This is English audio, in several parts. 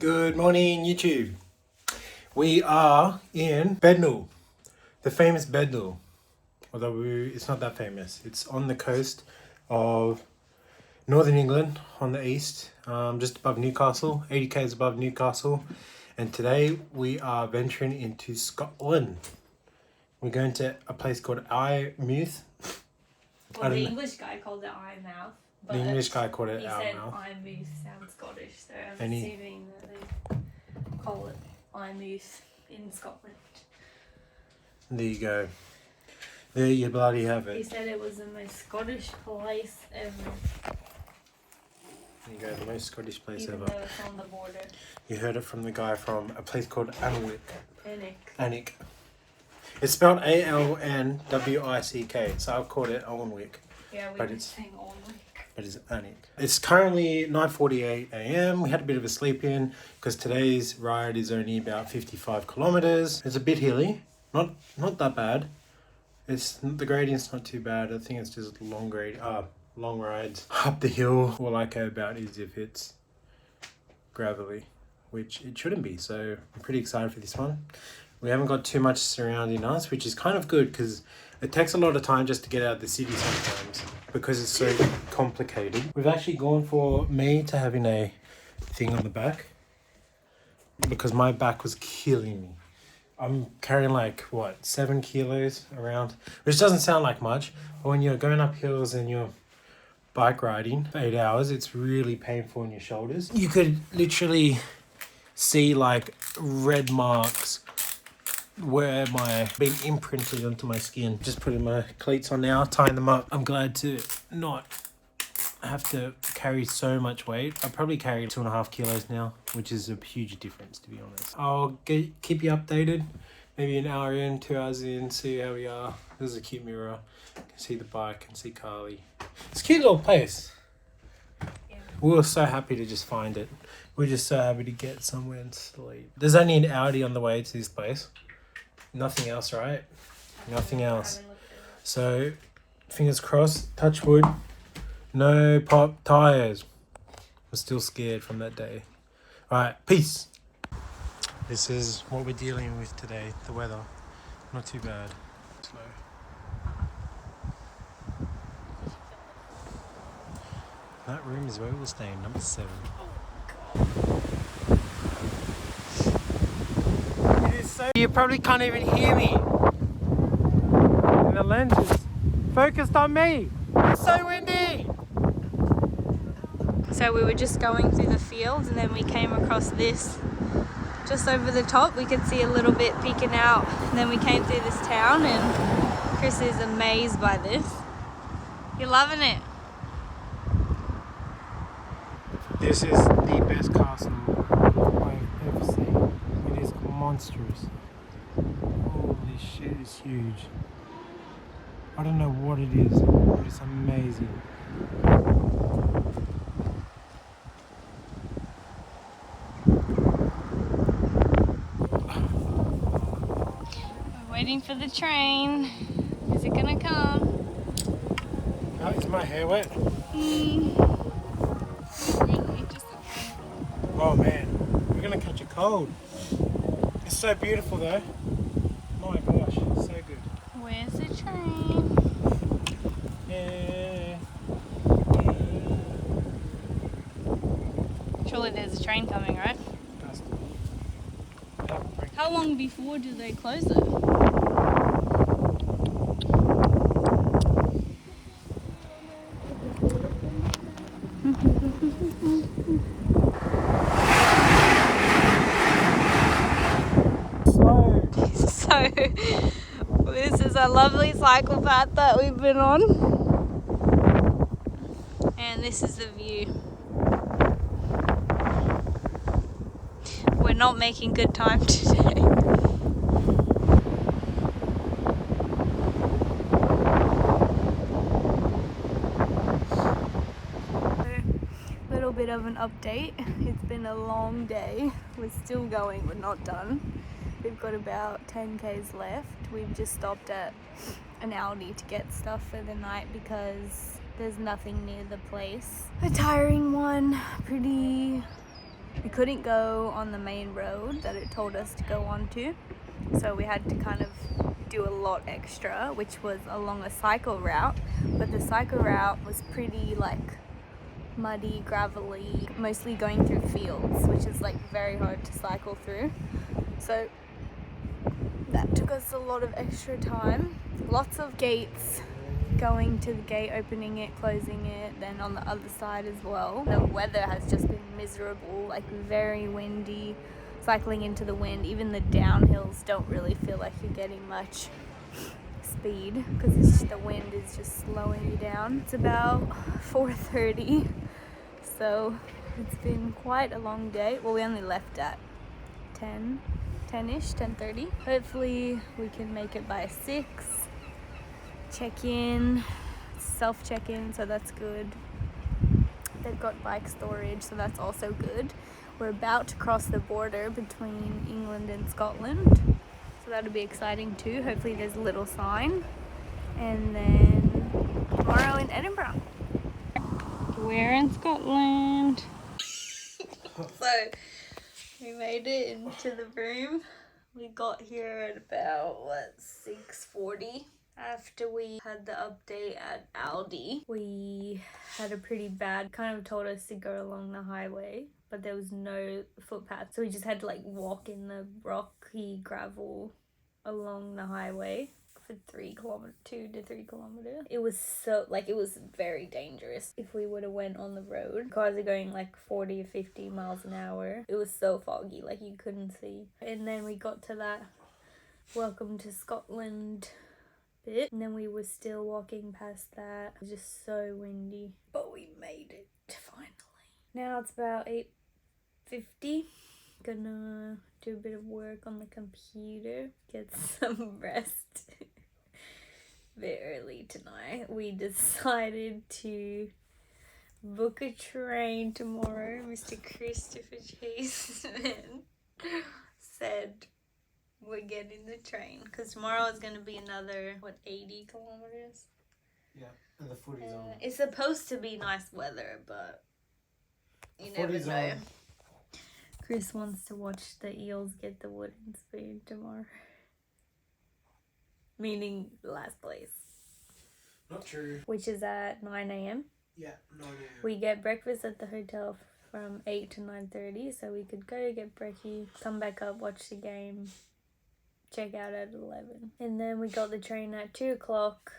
Good morning, YouTube. We are in Bednall, the famous Bednall. Although it's not that famous. It's on the coast of Northern England on the east, just above Newcastle, 80 k's above Newcastle. And today we are venturing into Scotland. We're going to a place called Eyemouth. Well, the English guy called it Eyemouth. The English guy called it Eyemouth. Eyemouth. He said Eyemouth sounds Scottish, so I'm assuming that they call it Eyemouth in Scotland. There you go. There you bloody have it. He said it was the most Scottish place ever. There you go, the most Scottish place Even ever. though it's on the border. You heard it from the guy from a place called Alnwick. Alnwick. It's spelled A-L-N-W-I-C-K, so I've called it Alnwick. Yeah, we were saying Alnwick. But it's Alnwick. It's currently 9:48 a.m. We had a bit of a sleep in because today's ride is only about 55 kilometres. It's a bit hilly, not that bad. The gradient's not too bad. I think it's just long rides up the hill. All I care about is if it's gravelly, which it shouldn't be. So I'm pretty excited for this one. We haven't got too much surrounding us, which is kind of good because it takes a lot of time just to get out of the city sometimes because it's so complicated. We've actually gone for me to having a thing on the back because my back was killing me. I'm carrying 7 kilos around, which doesn't sound like much, but when you're going up hills and you're bike riding for 8 hours, it's really painful in your shoulders. You could literally see red marks where been imprinted onto my skin. Just putting my cleats on now, tying them up. I'm glad to not have to carry so much weight. I probably carry 2.5 kilos now, which is a huge difference, to be honest. I'll keep you updated, maybe an hour in, 2 hours in, see how we are. This is a cute mirror. You can see the bike, and see Carly. It's a cute little place. Yeah. We were so happy to just find it. We're just so happy to get somewhere and sleep. There's only an Audi on the way to this place. Nothing else, right? Nothing else. So, fingers crossed, touch wood. No pop tires. I'm still scared from that day. Alright, peace. This is what we're dealing with today. The weather. Not too bad. Slow. That room is where we're staying, number 7. It is so... You probably can't even hear me. And the lens is focused on me. It's so windy. So we were just going through the fields and then we came across this just over the top. We could see a little bit peeking out. And then we came through this town and Chris is amazed by this. You're loving it. This is the best castle I've ever seen. It is monstrous. Holy shit, it's huge. I don't know what it is, but it's amazing. We're waiting for the train. Is it gonna come? Oh, is my hair wet? Oh man, we're gonna catch a cold. It's so beautiful though. My gosh, it's so good. Where's the train? Yeah. Surely there's a train coming, right? How long before do they close it? So, this is a lovely cycle path that we've been on. And this is the view. We're not making good time today. Little bit of an update. It's been a long day. We're still going, we're not done. We've got about 10 k's left. We've just stopped at an Aldi to get stuff for the night because there's nothing near the place. A tiring one, pretty We couldn't go on the main road that it told us to go onto, so we had to kind of do a lot extra, which was along a cycle route, but the cycle route was pretty like muddy, gravelly, mostly going through fields, which is like very hard to cycle through. So that took us a lot of extra time. Lots of gates, going to the gate, opening it, closing it, then on the other side as well. The weather has just been miserable, like very windy, cycling into the wind. Even the downhills don't really feel like you're getting much speed because the wind is just slowing you down. It's about 4:30, so it's been quite a long day. Well, we only left at 10-ish, 10:30. Hopefully we can make it by 6. Check in, self check in, so that's good. They've got bike storage, so that's also good. We're about to cross the border between England and Scotland, so that'll be exciting too. Hopefully there's a little sign. And then tomorrow in Edinburgh. We're in Scotland. So we made it into the room. We got here at about 6:40. After we had the update at Aldi, we had a pretty bad, kind of told us to go along the highway, but there was no footpath, so we just had to like walk in the rocky gravel along the highway for 2 to 3 kilometers. It was so, like, it was very dangerous if we would have went on the road. Cars are going like 40 or 50 miles an hour. It was so foggy, like you couldn't see. And then we got to that welcome to Scotland bit, and then we were still walking past that. It was just so windy, but we made it finally. Now it's about 8:50. Gonna do a bit of work on the computer, get some rest. A bit early tonight. We decided to book a train tomorrow. Mr. Christopher Chaseman said we're getting the train because tomorrow is going to be another 80 kilometers. Yeah, and the footy's on. It's supposed to be nice weather, but you never know. On. Chris wants to watch the eels get the wooden spoon tomorrow, meaning last place. Not true. Which is at 9 a.m. Yeah, 9 a.m. We get breakfast at the hotel from 8 to 9:30, so we could go get brekkie, come back up, watch the game, check out at 11. And then we got the train at 2 o'clock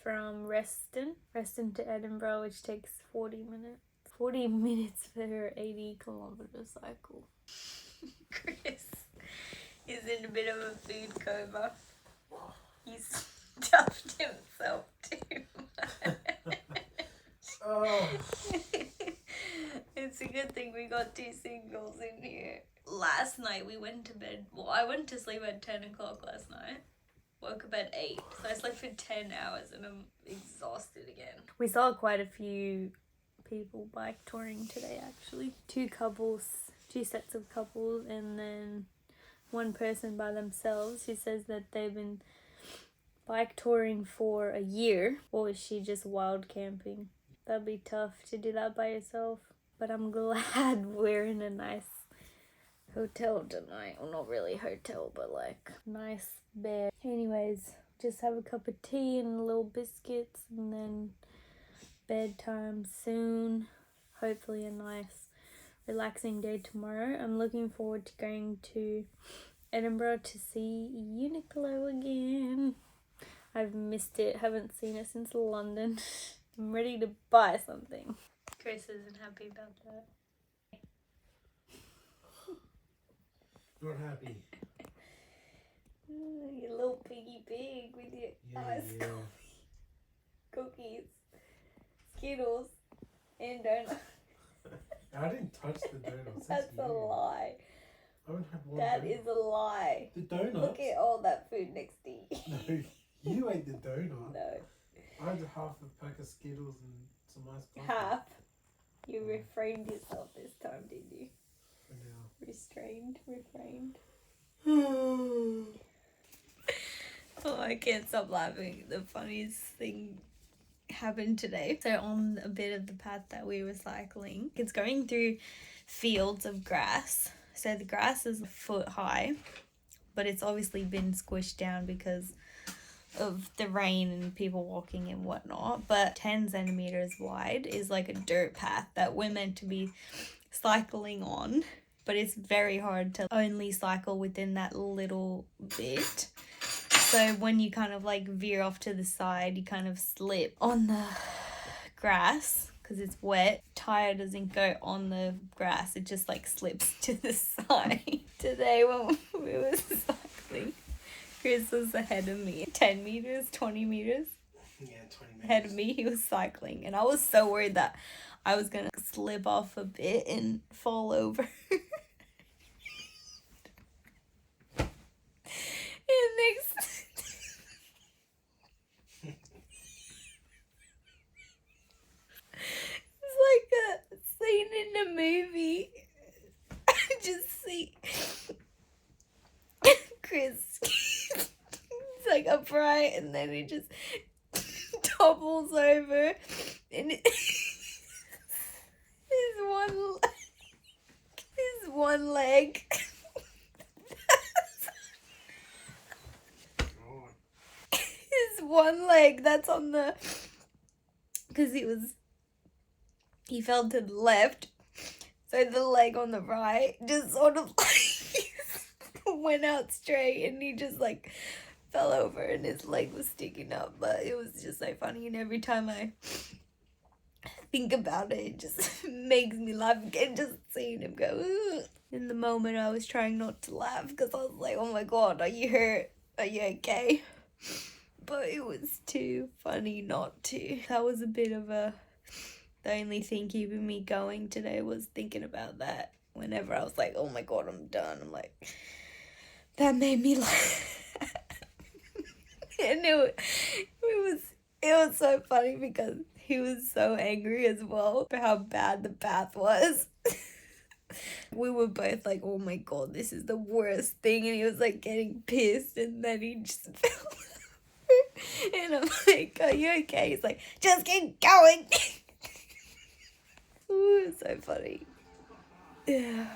from Reston to Edinburgh, which takes 40 minutes. 40 minutes for 80 kilometer cycle. Chris is in a bit of a food coma. He's stuffed himself too much. Oh. It's a good thing we got 2 singles in here. Last night we went to bed. Well, I went to sleep at 10 o'clock last night. Woke up at 8. So I slept for 10 hours and I'm exhausted again. We saw quite a few people bike touring today actually. 2 sets of couples, and then one person by themselves who says that they've been bike touring for a year, or is she just wild camping? That'd be tough to do that by yourself, but I'm glad we're in a nice hotel tonight. Well, not really hotel, but like nice bed. Anyways, just have a cup of tea and a little biscuits, and then bedtime soon. Hopefully a nice relaxing day tomorrow. I'm looking forward to going to Edinburgh to see Uniqlo again. I've missed it, haven't seen it since London. I'm ready to buy something. Chris isn't happy about that. Not happy. You little piggy pig with your ice cookies, Skittles, and donuts. I didn't touch the donuts. That's a lie. I haven't had one. That is a lie. The donuts? Look at all that food next to you. No, you ate the donut. No. I had half a pack of Skittles and some ice cream. Half? You refrained yourself this time, didn't you? For now. Refrained. Oh, I can't stop laughing. The funniest thing happened today. So on a bit of the path that we were cycling, it's going through fields of grass. So the grass is a foot high, but it's obviously been squished down because of the rain and people walking and whatnot. But 10 centimeters wide is like a dirt path that we're meant to be cycling on, but it's very hard to only cycle within that little bit. So when you kind of like veer off to the side, you kind of slip on the grass because it's wet. Tire doesn't go on the grass, it just like slips to the side. Today when we were cycling, Chris was ahead of me, 10 meters, 20 meters. Yeah, 20 minutes. Ahead of me, he was cycling, and I was so worried that I was gonna slip off a bit and fall over. And next it's like a scene in a movie. I just see Chris he's like upright, and then he just topples over, and his one leg his one leg that's on the, because he fell to the left, so the leg on the right just sort of like went out straight, and he just like fell over and his leg was sticking up. But it was just so funny, and every time I think about it, it just makes me laugh again, just seeing him go. Ugh. In the moment I was trying not to laugh because I was like, oh my god, are you hurt? Are you okay? But it was too funny not to. That was a bit of the only thing keeping me going today was thinking about that. Whenever I was like, oh my god, I'm done, I'm like, that made me laugh. And it was so funny because he was so angry as well for how bad the path was. We were both like, oh my god, this is the worst thing, and he was like getting pissed, and then he just fell over. And I'm like, are you okay? He's like, just keep going. Ooh, it's so funny. Yeah.